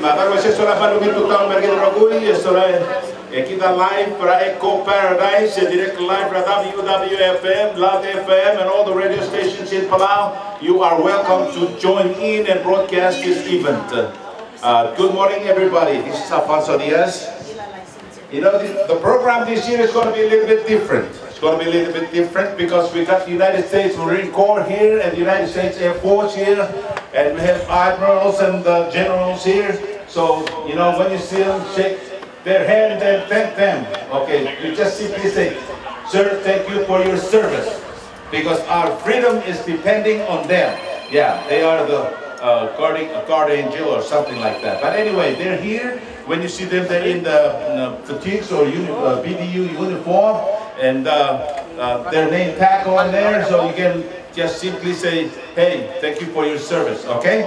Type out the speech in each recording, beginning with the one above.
Madam Assessora Palomito Town Merged Ragui, Ekita live for Echo Paradise, direct live for WWFM, Love FM, and all the radio stations in Palau. You are welcome to join in and broadcast this event. Good morning, everybody. This is Alfonso Diaz. You know, the program this year is going to be a little bit different. It's going to be a little bit different because we got the United States Marine Corps here and the United States Air Force here, and we have admirals and generals here. So, you know, when you see them, shake their hand and thank them. Okay, you just simply say, "Sir, thank you for your service," because our freedom is depending on them. Yeah, they are the guard angel or something like that. But anyway, they're here. When you see them, they're in the fatigues or BDU uniform, and their name tag on there, so you can just simply say, "Hey, thank you for your service." Okay?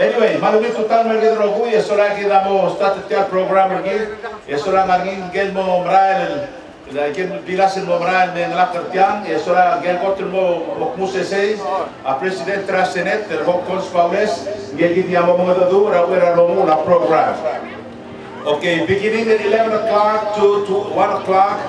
Anyway, maluwit total merged rogu, eso la que damos tatear program aquí, eso la margin gel mo mrael, la que bilasen mo mrael men la kartian, eso la gel gotter mo musese, a president trasenet, el hokons paules, gel gidiamo mo dadu, ra lo la program. Okay, beginning at 11 o'clock to 1 o'clock,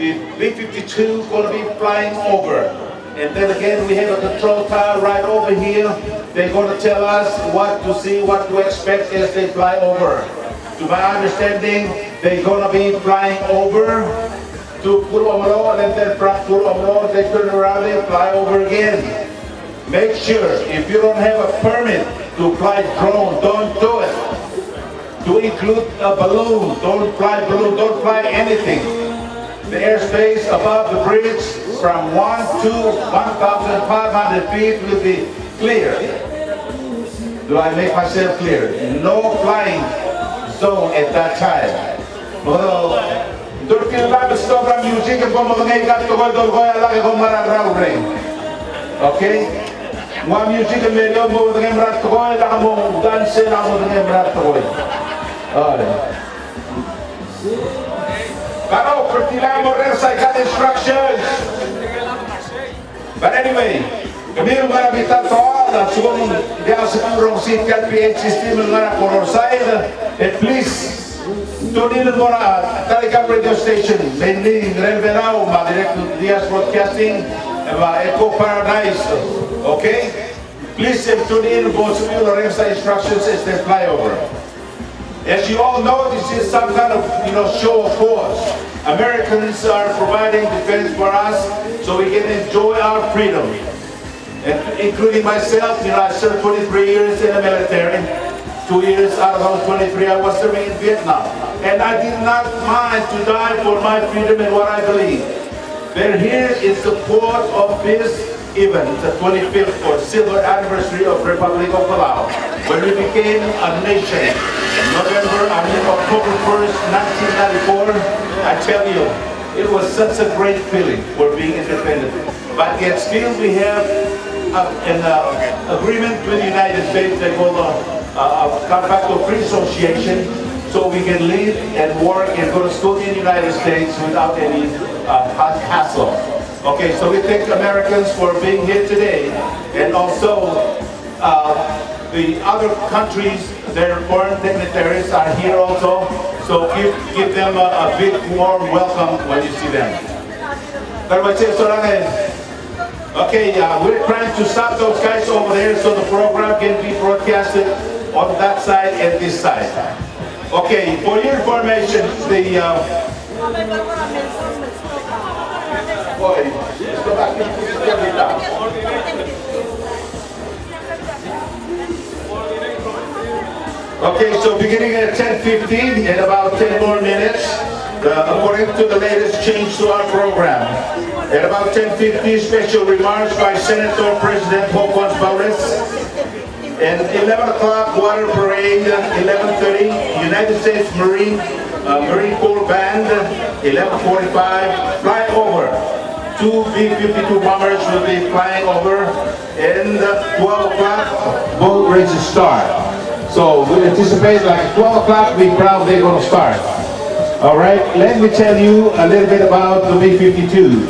the B-52 going to be flying over. And then again, we have a control tower right over here. They're going to tell us what to see, what to expect as they fly over. To my understanding, they're going to be flying over to Pulau, and then from Pulau, they turn around and fly over again. Make sure, if you don't have a permit to fly drone, don't do it. To include a balloon, don't fly balloon, don't fly anything. The airspace above the bridge from 1 to 1,500 feet will be clear. Do I make myself clear? No flying zone at that time. Okay? One music million mo dengan berat koy, dah mo dance na mo dengan berat koy. Pero pertilaan mo rin sa ikat instructions. But anyway, kami yung mga nabitan to, na subong diyan sa kurong seatbelt PH system ng mga color side, and please, tunin mo na Telecom radio station, mainly Japan-Palau, direct to Diaz Broadcasting, Echo Paradise, okay? Please tune in po sa rin sa instructions as they fly over. As you all know, this is some kind of, show of force. Americans are providing defense for us so we can enjoy our freedom. And including myself, I served 23 years in the military. 2 years out of those 23, I was serving in Vietnam. And I did not mind to die for my freedom and what I believe. They're here in support of this event, the 25th or silver anniversary of Republic of Palau, when we became a nation. October 1st, 1994, I tell you, it was such a great feeling for being independent. But yet still we have an agreement with the United States that called a compact of free association, so we can live and work and go to school in the United States without any hassle. Okay, so we thank Americans for being here today, and also the other countries, their foreign dignitaries are here also, so give them a big warm welcome when you see them. Okay, we're trying to stop those guys over there so the program can be broadcasted on that side and this side. Okay, for your information, the okay, so beginning at 10:15, in about 10 more minutes, according to the latest change to our program. At about 10:50, special remarks by Senator President Hokons Paules. And 11 o'clock, water parade. 11:30, United States Marine Corps Band. 11:45, flyover. 2 B-52 bombers will be flying over. And 12 o'clock, boat races start. So we anticipate like 12 o'clock, we probably going to start. All right, let me tell you a little bit about the B-52.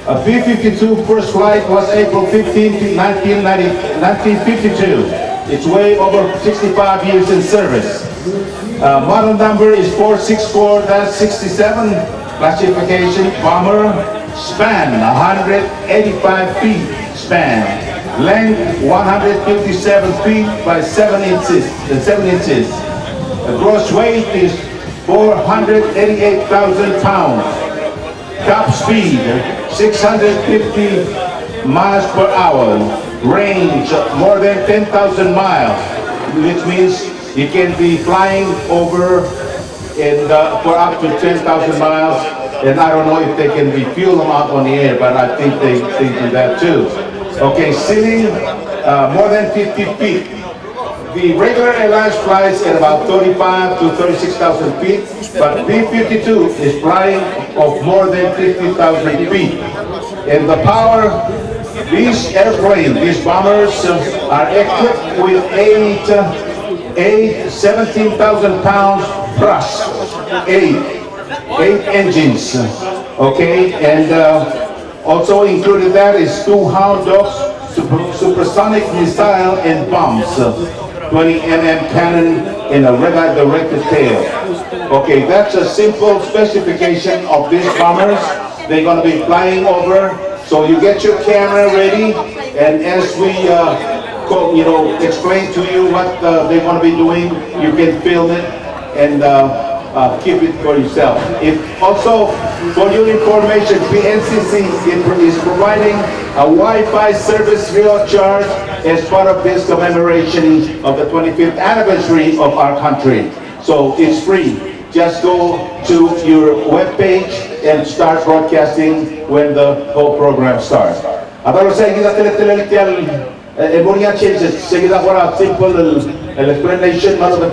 A B-52 first flight was April 15, 1952. It's way over 65 years in service. Model number is 464-67. Classification bomber. Span 185 feet. Span. Length 157 feet by 7 inches. The gross weight is 488,000 pounds. Top speed 650 miles per hour. Range more than 10,000 miles, which means you can be flying over for up to 10,000 miles. And I don't know if they can refuel them out on the air, but I think they do that too. Okay, ceiling more than 50 feet. The regular airlines flies at about 35 to 36,000 feet, but B-52 is flying of more than 50,000 feet. And the power, these airplanes, these bombers are equipped with eight 17,000 pounds plus eight engines. Okay, and also included that is 2 Hound Dogs, supersonic missile and bombs, 20 mm cannon and a red-eye directed tail. Okay, that's a simple specification of these bombers. They're going to be flying over, so you get your camera ready, and as we explain to you what they're going to be doing, you can film it and keep it for yourself. Also, for your information, PNCC is providing a Wi-Fi service free of charge as part of this commemoration of the 25th anniversary of our country. So it's free. Just go to your webpage and start broadcasting when the whole program starts. Simple explanation of the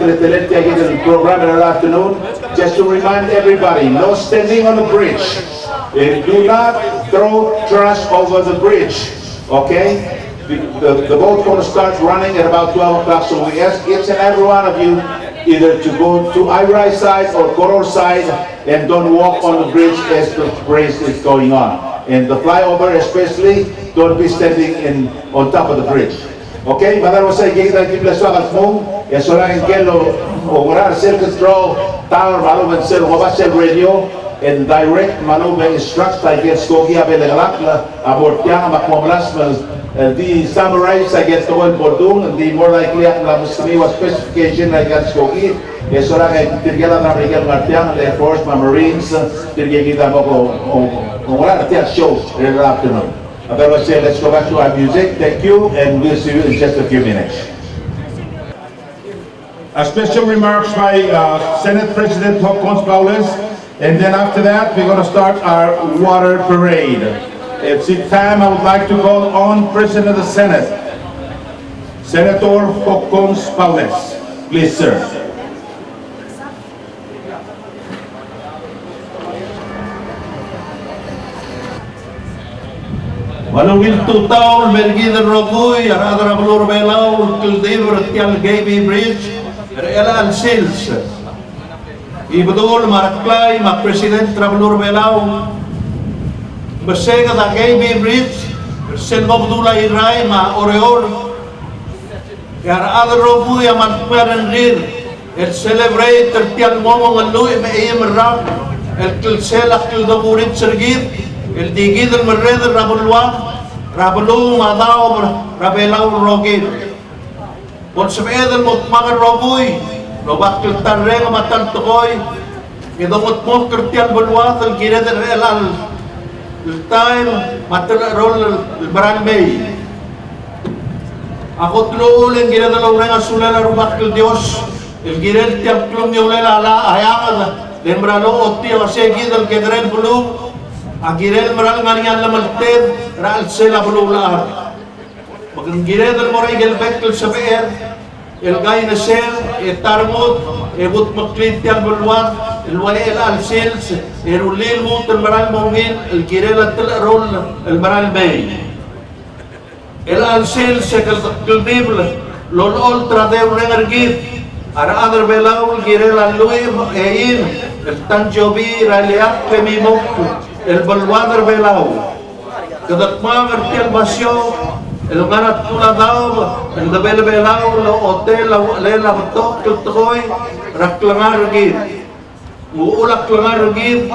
program in the afternoon. Just to remind everybody, no standing on the bridge. Do not throw trash over the bridge. Okay? The boat's going to start running at about 12 o'clock, so we ask each and every one of you either to go to Irai side or Koror side and don't walk on the bridge as the race is going on. And the flyover especially, don't be standing on top of the bridge. Okay, madam saya kita kibla suagat mo, ya solang kelo orar cell control tower malu sel mobile radio and direct malu instruct against kogi abelalak la abortiang makmomlas the summarize against the one bordung and the more likely la muslimi was specification against kogi ya solang tirgala na regal martiang the force marines tirgala kita mo orar tiak show in the afternoon. Otherwise, let's go back to our music. Thank you, and we'll see you in just a few minutes. A special remarks by Senate President Japan-Palau, and then after that, we're going to start our water parade. At this time, I would like to call on President of the Senate, Senator Japan-Palau. Please, sir. Walungil tutaw mergida rogoy aradra blur belau kildever tial GB bridge real sales ibdol maraklay ma president travelur belau besega da GB bridge sen mabdula irai ma oreol yar adra rogoy amat rir el celebrate tial momong alui me imra el kilsela kildoburit sergit el digid el merred rabulwa rabulu madao rabelau rogid bon sebed el mutmagan rogoy lo bakil tarreng matan tokoy gedongot mo kertian bulwa el gired el time matel rol el baranmei ako tlul el gired el orang asulal rubakil dios el gired tiap klum yolela ala ayang lembralo otti asegid el gedren bulu agirel meral ngarian lamalted ral sela bulular bagan girel moray gelbek kel saber el gay na sel etarmut ebut maklit tial bulwar el wali el alsils erulil mut el meral mongin el girel atel rol el meral bay el alsils el bible lol ultra de rengergit ara adar belau girel alui ein el tanjobi raliak kemimok el balwadar belau kadat magar tial basyo el ngarat tula daw el dabel-belaw lo hotel le la tok tukoy raklangar gid muulak langar gid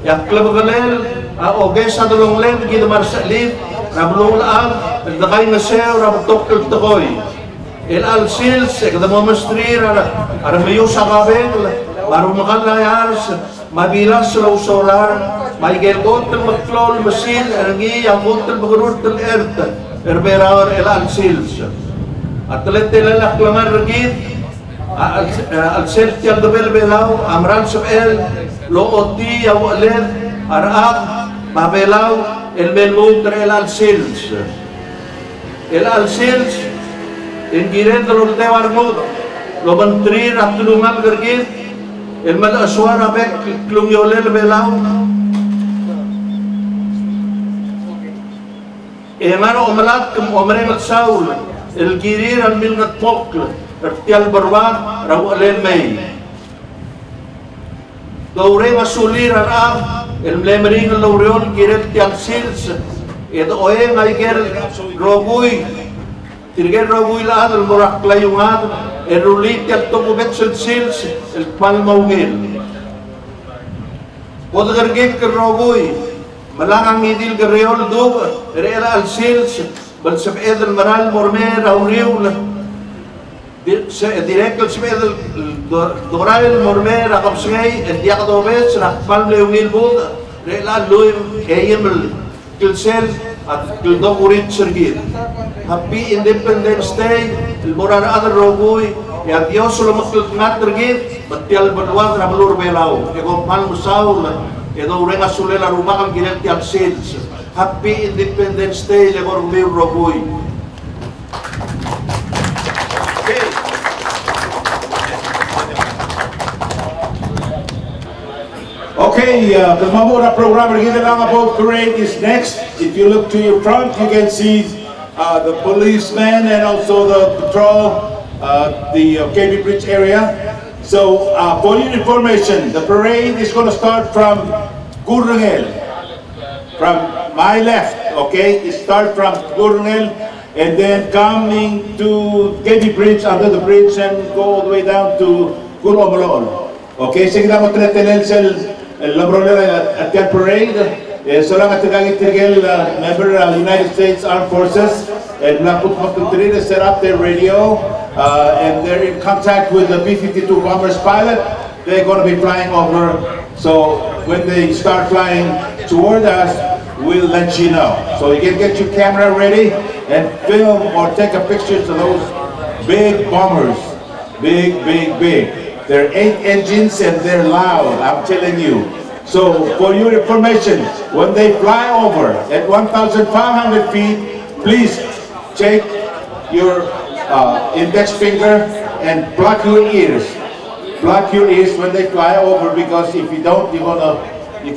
yak klabagalel a ogesa dolong len gid marsalit rablul al el dakay nga sew rabtok tukoy el alsils ek da momestrir ara mayo sa kabel baru makalayars mabilas lo solar may gelgot ng magklol masin ergi ang hotel bagurut ng erberar el alsils at letelak langar gid al-sel tial dobel belaw amran sub el lo oti awlen arab babelaw el melmutre el alsils en giren lo tewar mo lo bantrir at tulungan gergid el mal aswara bek klung yolel belaw emano omalat kum omre saul el girir al milnat pokl ertial barban rawalel may dore masulir arab el mlemring lawreol giret tial sils ed oeng ay ger roguy tirger roguy laad el morak layungad el rulit tial tokubet sils el palmaugil podgergek roguy malakang idil gereol dub rela al sils bal sabed el maral mormer auriul direct السبيل الدوران المرمير رقم سعي الدياق دوبيس رقم ليوميل بود رئلا لويم كيمل كل سيل كل دوريت سرقيد Happy Independence Day المرار أدر روبوي يا ديوس لما كل ناتر جيد بتيال بدوان رملور بيلاو يقوم بان مساول يدو رنga sulela rumakan gilet tial sales Happy Independence Day legor mir roboy. Okay, the Mamura program about parade is next. If you look to your front, you can see the policemen and also the patrol, the KB Bridge area. So for your information, the parade is going to start from Gurungel, from my left, okay? It starts from Gurungel and then coming to KB Bridge, under the bridge, and go all the way down to Gulomolol. Okay, sige na mo tretenel el Labrolera at that parade. So lang at Tigil member of the United States Armed Forces and Naput set up their radio and they're in contact with the B-52 bombers pilot. They're going to be flying over. So when they start flying toward us, we'll let you know. So you can get your camera ready and film or take a picture of those big bombers. Big, big, big. There are 8 engines and they're loud, I'm telling you. So for your information, when they fly over at 1,500 feet, please take your index finger and block your ears. Block your ears when they fly over, because if you don't, you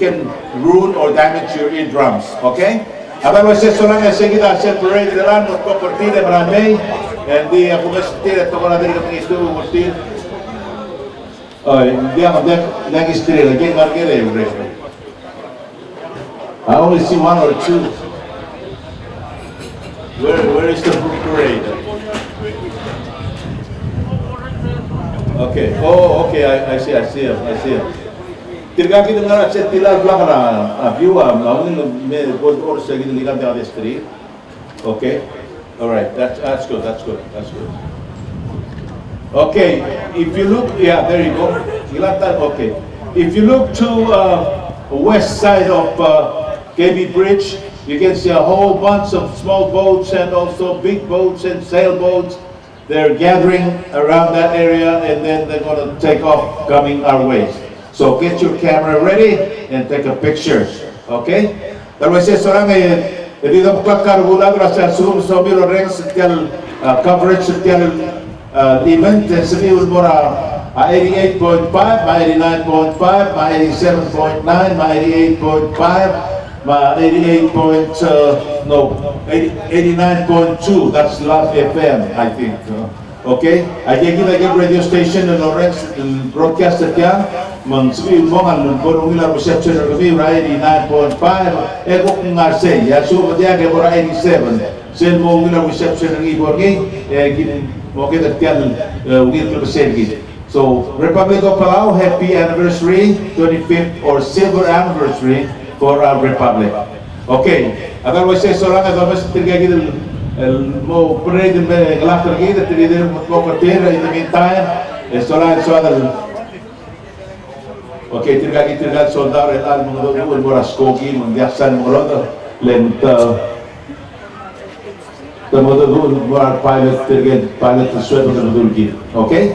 can ruin or damage your eardrums. Okay? Abang saya solang saya kita separate dalam property de Brandey and the comestible to wala dari kami istu mesti. Oh, dia istri lagi margere bre. I only see 1 or 2. Where is the parade? Okay. Oh, okay. I see him. Tirga kita dengar set tilar belakang view namun me god or segi dengan dia ada istri. Okay. All right. That's good. Okay, if you look, yeah, there you go. Okay, if you look to west side of KB Bridge, you can see a whole bunch of small boats and also big boats and sailboats. They're gathering around that area and then they're going to take off coming our way. So get your camera ready and take a picture. Okay? Terus seorang di tempat karbulan rasa zoom sambil orang setiap coverage setiap event semi ulmora 88.5, 89.5, 87.9, 88.5, 89.2. That's Love FM, I think. Okay, I can give a radio station and orange broadcaster kya mangsui mongan lunborong ilar reception of 89.5. Ego kung ngarse ya so dia ke 87. Sen mo ngilang reception ng ibor gini, mo kita tiyan ngil ke So Republic of Palau, happy anniversary, 25th or silver anniversary for our republic. Okay, agar wala siya solang at mas tinggal kita mo parade ng galakter kita tinggal mo katira in the meantime, solang okay, tinggal soldar at al mga doon mo raskogi mangyasan mo rodo lenta. Our pilot pilot okay?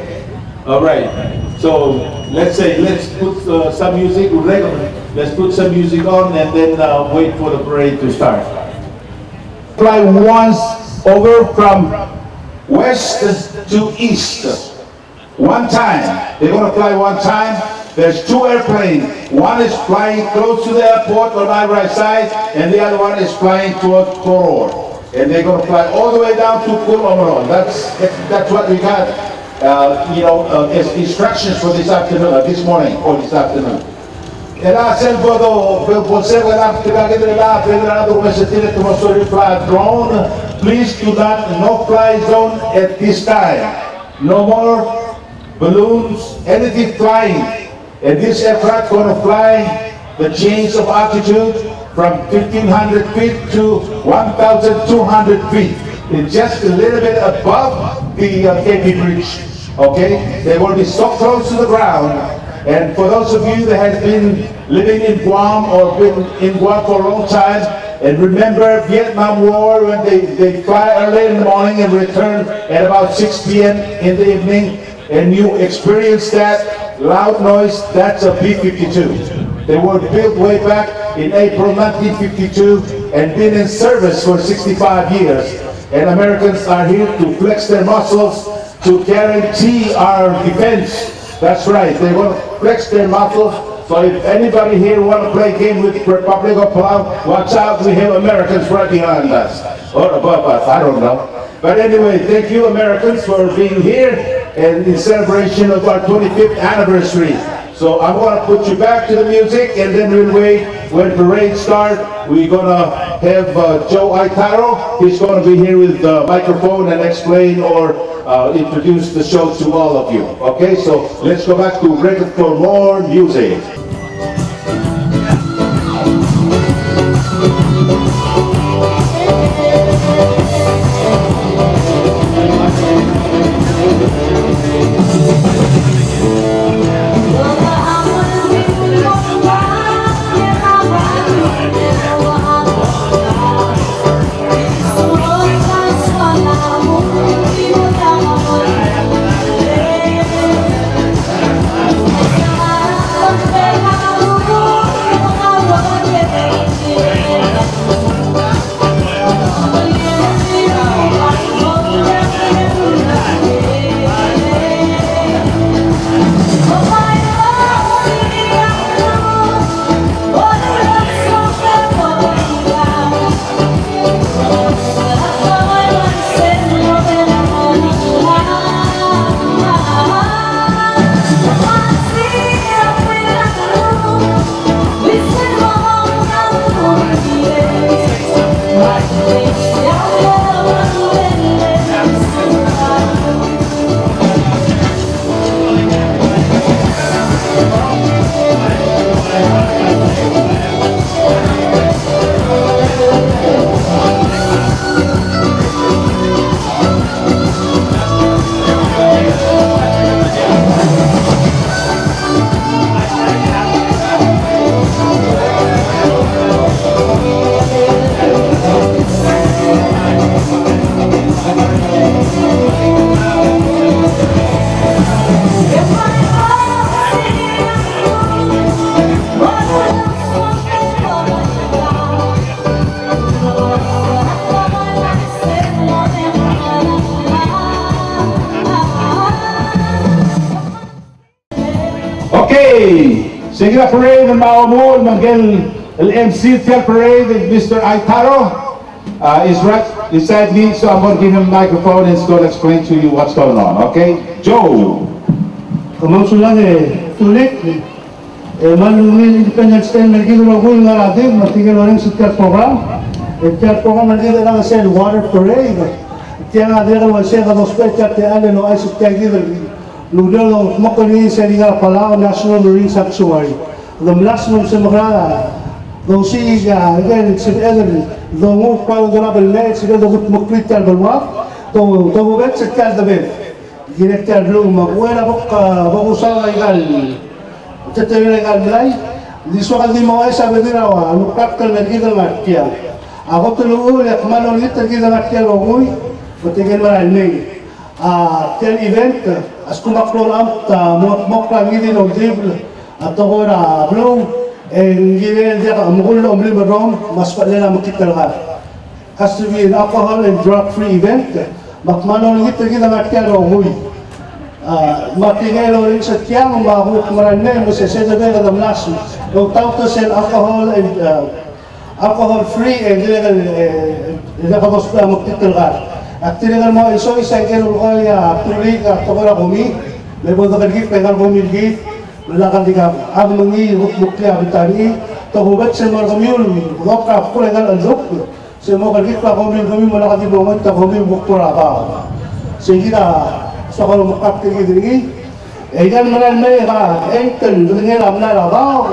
All right. So let's put some music. Let's put some music on and then wait for the parade to start. Fly once over from west to east. One time. They're going to fly one time. There's two airplanes. One is flying close to the airport on my right side, and the other one is flying towards Koror. And they're going to fly all the way down to Kulomoron. That's what we got, as instructions for this afternoon, this morning or this afternoon. And I said, please do not, no fly zone at this time. No more balloons, anything flying. And this aircraft going to fly the change of altitude from 1,500 feet to 1,200 feet. It's just a little bit above the KB bridge. Okay? They will be so close to the ground. And for those of you that have been living in Guam or been in Guam for a long time, and remember Vietnam War when they fly early in the morning and return at about 6 p.m. in the evening, and you experience that loud noise, that's a B-52. They were built way back in April 1952 and been in service for 65 years. And Americans are here to flex their muscles to guarantee our defense. That's right, they want to flex their muscles. So if anybody here want to play a game with the Republic of Palau, watch out, we have Americans right behind us. Or above us, I don't know. But anyway, thank you Americans for being here and in celebration of our 25th anniversary. So I'm going to put you back to the music, and then we'll wait when parade starts. We're going to have Joe Aitaro. He's going to be here with the microphone and explain or introduce the show to all of you. Okay, so let's go back to record for more music. Sige na parade ng Maomul, Mangel MC Tel Parade, Mr. Aitaro is right beside me, so I'm going to give him a microphone and he's going to explain to you what's going on, okay? Joe! Kamusulan tulik, manungin Independence Day, naging magul nga natin, matigil rin sa program. Tiyan po ka manigil lang sa water parade. Tiyan nga dito mo siya ka special tiyan no ay sa tiyan dito. Lugdalo mo ko ni sa Palau National Marine Sanctuary. The last month sa Magrala. Though she again it's the move para do na belle se do mo krital balwa to bet sa tiyan da bet. Director Blue magwala ka bagusan ay gal. Tetele gal blay. Di so ka di mo ay sabi nila wa ano kaptal na gida martia. Ako tuluo ya kumano nito gida martia logoy. Patigil man ni. Tel event as kumaklo am ta mo ka gidi no dribble at ora Blue en gidi dia mukul no blue rom mas pala mo kital ka. Has to be an alcohol and drug free event. Makmano nito gida martia logoy. Matigelo rin sa tiyang mahuk maranay mo sa sedabay ka damlas no tauto sel alcohol and alcohol free and dila ka basta mo kital ka. At tinagal mo iso isa kelo ko ya tulig at tokora kumi lebo da git pegal kumi git wala kan diga ag mangi mukli abitani to hubat se mar kamiul lokra kulegal azuk se mo git pa kumi wala kan dibo mo ta kumi bukura ba sige sa kalau makap tinggi tinggi, ikan meran mereka, engkel dengan ramai rabau,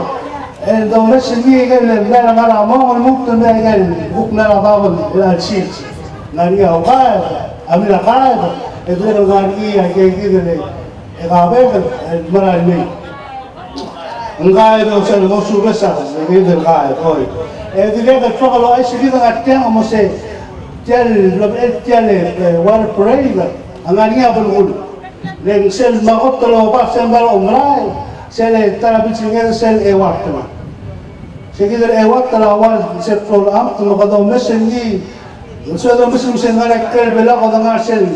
dan mesin ni kan dengan ramai rabau, mungkin dengan bukan rabau lansit, nari awal, ambil akal, itu dengan nari kayak gitu ni, kabe meran ni, enggak itu saya musuh besar, gitu enggak, koi, dia kan kalau asyik kita ngerti, mesti jalan water parade. Ang aniya bulgul. Leng sel makot talo pa sel bal umray. Sel tarabit singa sel ewat ma. Sige ewat talawal sel floor am to makadaw mesen ni. So do mesen mesen ngara kel bela ko nga sel.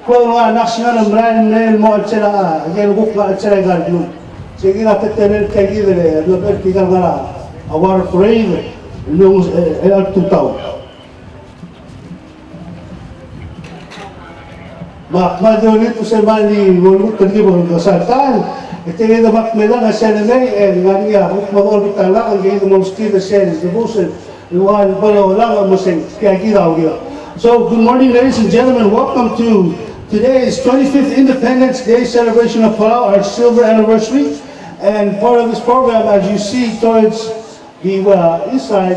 Ko nga national umray nel mo sela agel guk nga sela galdu. Sige na tetel kay gidere lo per tigal ngara. Our parade long el tutaw. Makmado nito sa mali walo tadi mo kasaltan ite nga makmela nga siya na ngania magmamol bitala ang gito mo ski the sales devotion luwan pala lang mo sen kaya gidaw gidaw. So good morning ladies and gentlemen, welcome to today's 25th Independence Day celebration of Palau, our silver anniversary, and part of this program, as you see towards the east side,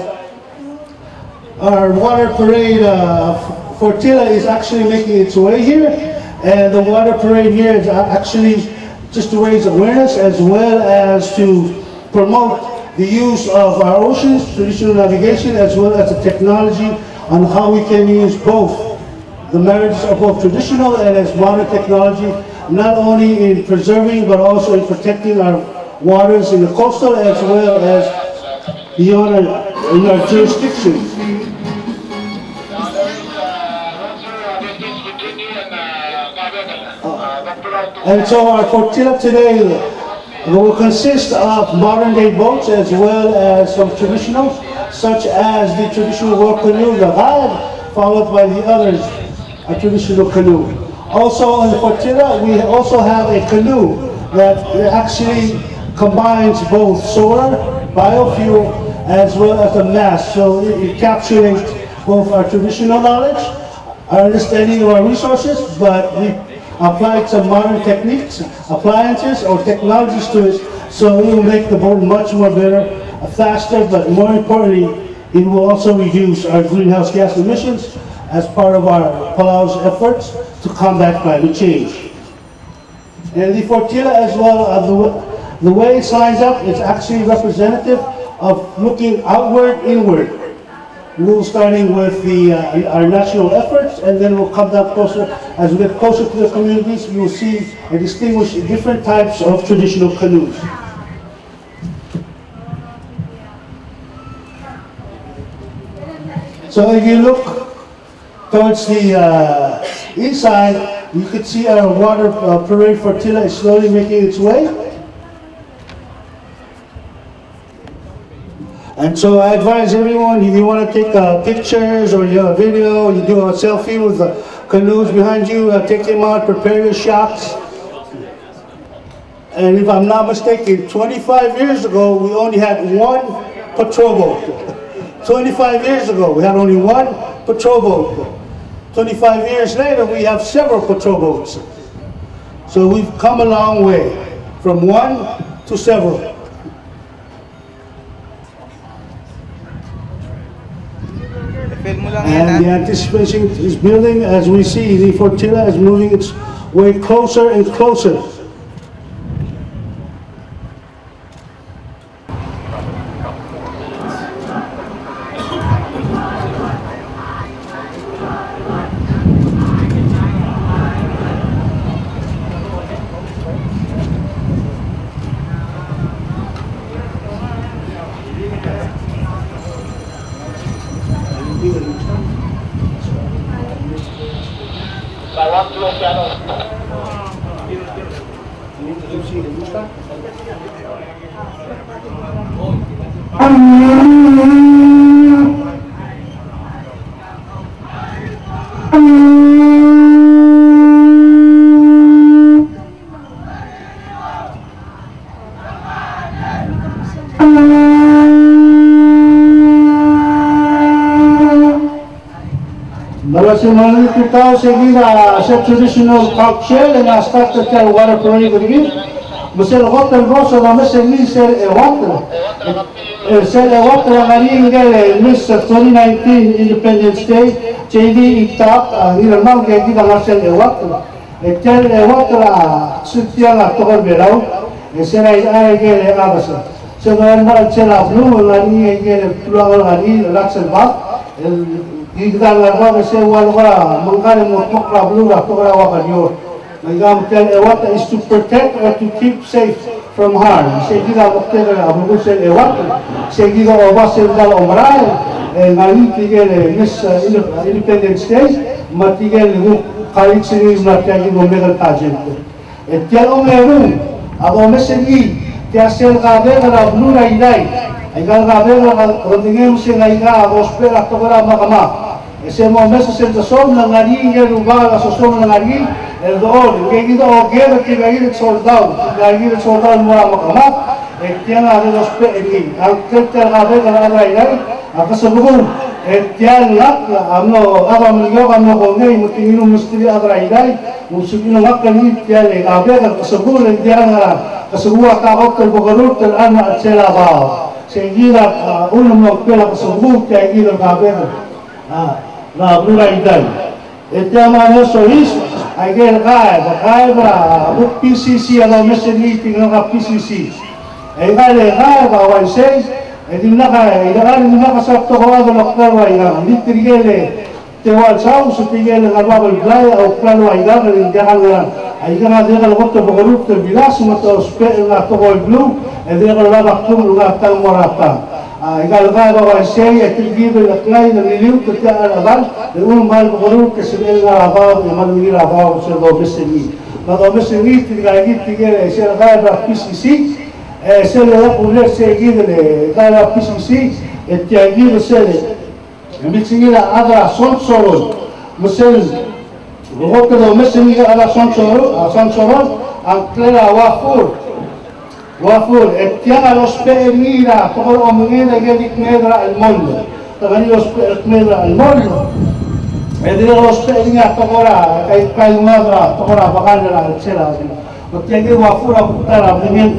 our water parade Fortilla is actually making its way here, and the water parade here is actually just to raise awareness as well as to promote the use of our oceans, traditional navigation, as well as the technology on how we can use both the merits of both traditional and as modern technology, not only in preserving but also in protecting our waters in the coastal as well as beyond in our jurisdictions. And so our flotilla today will consist of modern day boats as well as some traditional, such as the traditional war canoe, the rad, followed by the others, a traditional canoe. Also in the flotilla, we also have a canoe that actually combines both solar, biofuel, as well as a mast. So it encapsulates both our traditional knowledge, our understanding of our resources, but we applied some modern techniques, appliances, or technologies to it, so it will make the boat much more better, faster, but more importantly, it will also reduce our greenhouse gas emissions as part of our Palau's efforts to combat climate change. And the flotilla as well, the way it lines up is actually representative of looking outward, inward. We'll starting with our national efforts, and then we'll come down closer. As we get closer to the communities, you will see and distinguish different types of traditional canoes. So if you look towards the east side, you can see our water parade flotilla is slowly making its way. And so I advise everyone, if you want to take pictures or you have a video, you do a selfie with the canoes behind you, take them out, prepare your shots. And if I'm not mistaken, 25 years ago, we only had one patrol boat. 25 years ago, we had only one patrol boat. 25 years later, we have several patrol boats. So we've come a long way, from one to several. And the anticipation is building as we see the flotilla is moving its way closer and closer. Malasimali kita seguida sa traditional cocktail and start to tell water parade again. Masel hotel goso na maseli sel water. Sel water ang ngale Miss 2019 Independence Day. JD itap nilamaw kay kita ngasel water. Tel water sutya na tokol belaw. Sel ay gele abasa. So ngayon sela blue ngani gele tulang ngani laksel bak. Kita lakukan sewa mengkali motor kablu lah tukar awak kalian. Mereka tell what is to protect or to keep safe from harm. Segi kita waktu abu sel what. Segi kita awak sel dalam omrai. Ngali tiga Miss Independence Day. Matiga lu kali sini mati lagi nomor tajen. Tiada orang abu mesegi tiada sel kabe kalau blue raidai. Aigal kabe kalau tinggal mesti ngaiga abu spel atau kalau makama. Ese momento se som na ngari e lugar a som na ngari el doon que gido o guerra que vai ir soldado mo makama e tiang a los pe ni al que te la ve la raida a que se bugun e tiang lak amno agam yo amno ko ngai mutingino mustri a raida musibino makani tiang le a ve ka se bugun e tiang a que se buga ka hotel bogarut el ana chela ba seguida uno mo pela que se bugun que gido ka ve na blura idai. Ete amane sois, agel kai ba bu PCC alo meseli tinga PCC. Egale ba wa sei, edinna sa to ko ado lokal wa ina. Nitrigele te wa sau su tigele galba bel play au plano wa ina rin jahan. Aiga de gal gotto bogolut te bilas moto spe na to ko blue, edega la ba kum lugar tal morata. Igal gado wa sei etilgido la clay de miliu que te alaban de un mal bogolut que se ve la ba de malmira ba se do beseni. La do beseni te gagi tigele se la ba PCC se le da puler seguidele gala PCC et tiagido se le mixinga adra son solo musel bogoto do meseni ala son solo anclela wafur etiang los pe'mira por omnina gedik medra al mondo tagani los medra al mondo edire los pe'inga tokora kai madra tokora bakal la chela otiagi wafur aputara dengan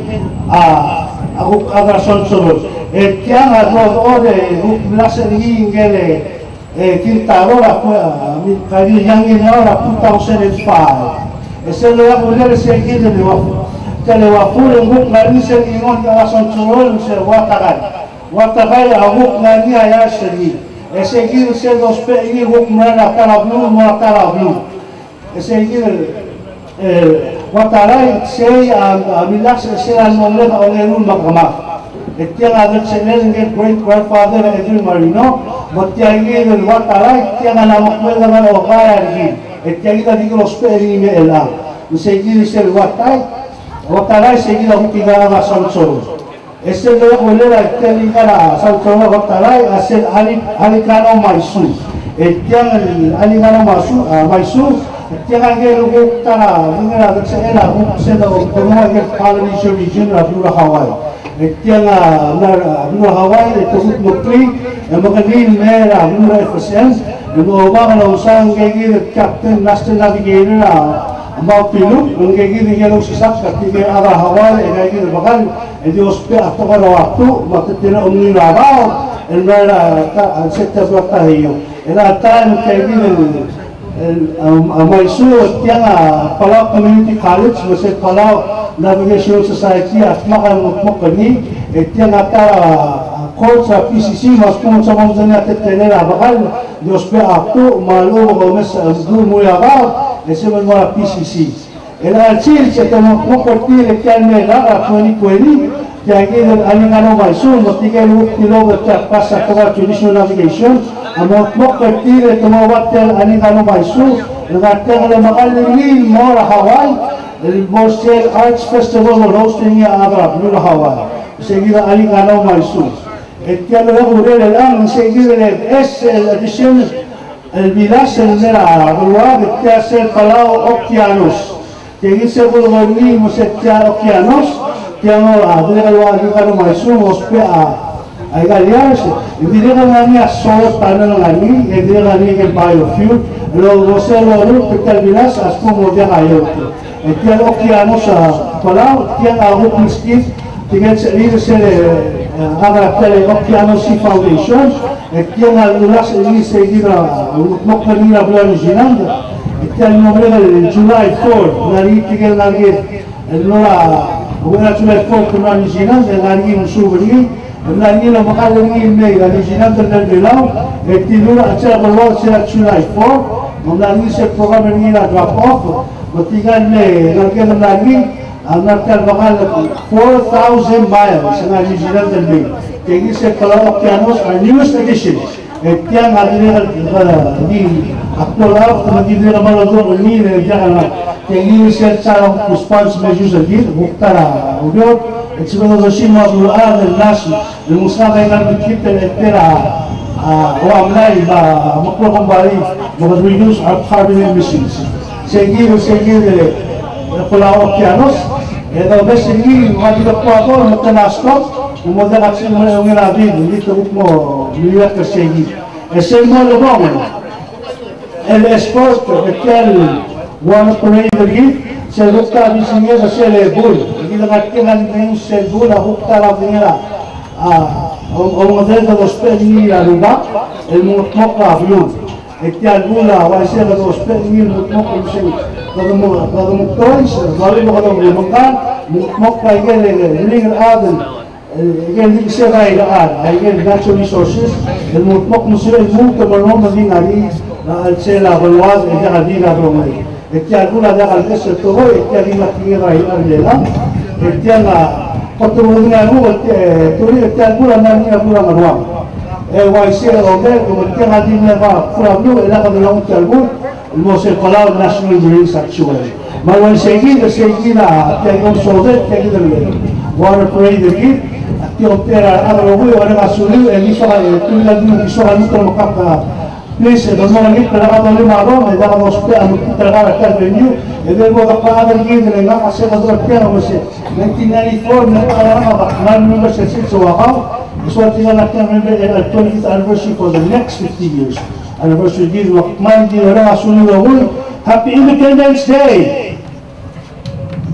aku kadra son solo etiang los ode blaseri ingele quintarora kali yang ini ora 2005 ese lo ya poner seguir de wafur Kale wafur nguk ngani sen ingon ka son churol se watagai aguk ngani aya seri ese gir se dos pe ini nguk mrana tarablu mo tarablu ese gir watarai se amilak se an nomle ka olerun makama etiang adat senel nge great grandfather Edwin Marino motiagi del watarai tiang alamak mel ka o kaya gi etiang ita di los pe ini ela ese gir se watai Watarai seguida utiga a Sansoro. Ese de volera teligara Sansoro watarai asel alikano maisu. Etiang alikano maisu. Etiang agel tara ngera de sela se do kono agel Polynesian region of Hawaii. tiang no Hawaii tukut mukli maganin mera no FSN no ba no sang gigi captain master navigator mau pilu gigi yellow sisak ketika arah Hawaii gigi bakal di hospital atau kalau waktu waktu tidak umni labau mera sektor bertahiyo ela time gigi Mysore tiang Palau Community College masih Palau Navigation Society at makan ni tiang coach PCC mas pun sama macamnya tetener abakal Dios pe aku malu gomes dulu mulai abal esem mula PCC ela cil cetamo mokorti tiang mela 2020 tiang ini aning Mysore mestinya lu kilo bercak kawa traditional navigation amot mokorti cetamo watel aning Mysore nagatel le makalingin mo Hawaii el Mosel Arts Festival will hosting Arab Nula Hawaii seguida aling Mysore etiano el lang seguida el edición el vilas el nera lugar que hace Palau Okeanos que dice por dormir musetia Okeanos que no adega lugar Mysore hospea ay galias y direga ngania solo tanah ngani y direga ni el biofuel lo Mosel lo que el vilas as como dia ayo tiang Okeanos Palau tiang aguk miskin tinggal sendiri agak tele Okeanos Foundation tiang alulas ini seguida mokkanina bulan jinan tiang nomor July 4 nari tinggal lagi nora bukan July 4 bulan jinan lagi musuh beri lagi lo makal lagi Mei lagi jinan terdengar tinura acara berlalu sejak July 4 mengalami program ini drop off Matigan lagi anakkan bakal 4,000 miles sa New Zealand dalbi. Kaya sa Palau Okeanos, our newest edition. Tiang adina di aktual magiging malado ni diyan kaya sa sarang response measures lagi buktara udah sebenarnya semua bulan nas musnah dengan kita etera wamlay ba makrokumbali mga reduce our carbon emissions. Seguir Palau Okeanos ito ba sige magiging po ako magtanastop umudagat sa mga ngilabid hindi ito mo niliyak ka sige ese mo lubong el esport etel one parade lagi sa lukta bisinnya sa selebul hindi nagatinan ng selebul hukta lang nila umudagat sa hospital nila luba el mutmok na view etel bula wala siya sa hospital nila mutmok kada muktois lalu kada makan muk paigel ling aden again ling serai again natural resources el muk musul muk tabarno mading ali al sela balwaz ida adila bromai etia gula da al kesel to etia lima tingira ilela etia na patulungan mu tuli etia gula nani gula marwa wai sela robe como etia adila ba furamu ela kada long talbu Mosel Palau National Marine Sanctuary. Maluan seguida tiang soldat tiang water parade lagi. Tiang tera ada logo orang asuli ini soal itu lagi mungkin soal itu makam place dono lagi kalau ada lima orang ada hospital anu terkara kan venue jadi buat apa ada lagi dengan masih ada tiang masih 1994 mereka orang member sesi sewakau suatu yang akan member 20th anniversary for the next 50 years. Anniversary di wakman di orang asuli lawul Happy Independence Day.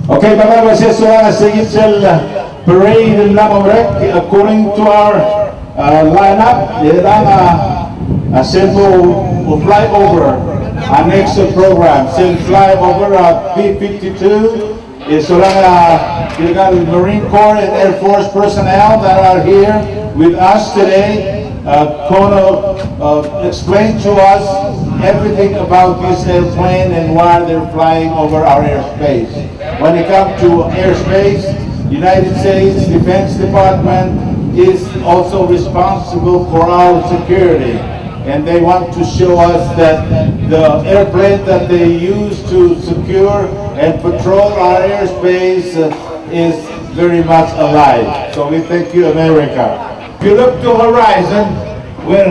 Okay, Papa, this is a parade in Namorek. According to our lineup, a simple flyover. Our next program, simple flyover P-52 is the Marine Corps and Air Force personnel that are here with us today. Kono explained to us everything about this airplane and why they're flying over our airspace. When it comes to airspace, United States Defense Department is also responsible for our security. And they want to show us that the airplane that they use to secure and patrol our airspace is very much alive. So we thank you, America. If you look to horizon, where